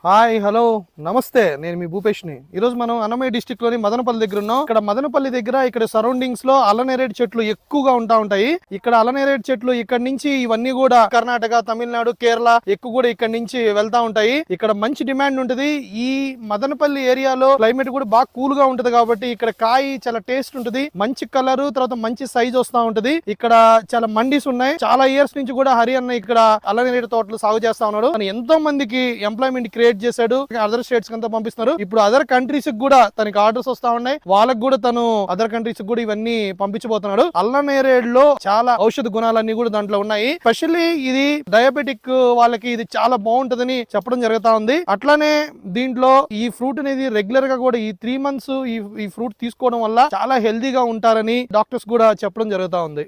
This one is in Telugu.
హాయ్ హలో నమస్తే, నేను మీ భూపేష్ని. ఈరోజు మనం అన్నమయ్య డిస్టిక్ లోని మదనపల్లి దగ్గర ఉన్నాం. ఇక్కడ మదనపల్లి దగ్గర ఇక్కడ సరౌండింగ్స్ లో అల్లనేరేడు చెట్లు ఎక్కువగా ఉంటాయి. ఇక్కడ అల్లనేరేడు చెట్లు ఇక్కడ నుంచి ఇవన్నీ కూడా కర్ణాటక, తమిళనాడు, కేరళ ఎక్కువ కూడా ఇక్కడ నుంచి వెళ్తా ఉంటాయి. ఇక్కడ మంచి డిమాండ్ ఉంటుంది. ఈ మదనపల్లి ఏరియాలో క్లైమేట్ కూడా బాగా కూల్ గా ఉంటది కాబట్టి ఇక్కడ కాయ చాలా టేస్ట్ ఉంటుంది, మంచి కలర్, తర్వాత మంచి సైజ్ వస్తా ఉంటది. ఇక్కడ చాలా మండీస్ ఉన్నాయి. చాలా ఇయర్స్ నుంచి కూడా హరి అన్న ఇక్కడ అల్లనేరేడు తోటలు సాగు చేస్తా ఉన్నాడు. ఎంతో మందికి ఎంప్లాయ్మెంట్ క్రియేట్ చేశాడు. అదర్ స్టేట్స్ కంతా పంపిస్తున్నారు. ఇప్పుడు అదర్ కంట్రీస్ కూడా తనకి ఆర్డర్స్ వస్తా ఉన్నాయి. వాళ్ళకి కూడా తను అదర్ కంట్రీస్ కూడా ఇవన్నీ పంపించబోతున్నాడు. అల్లనేరేడులో చాలా ఔషధ గుణాలన్నీ కూడా దాంట్లో ఉన్నాయి. స్పెషల్లీ ఇది డయాబెటిక్ వాళ్ళకి ఇది చాలా బాగుంటదని చెప్పడం జరుగుతా ఉంది. అట్లానే దీంట్లో ఈ ఫ్రూట్ అనేది రెగ్యులర్ గా కూడా ఈ 3 months ఈ ఫ్రూట్ తీసుకోవడం వల్ల చాలా హెల్దీగా ఉంటారని డాక్టర్స్ కూడా చెప్పడం జరుగుతా ఉంది.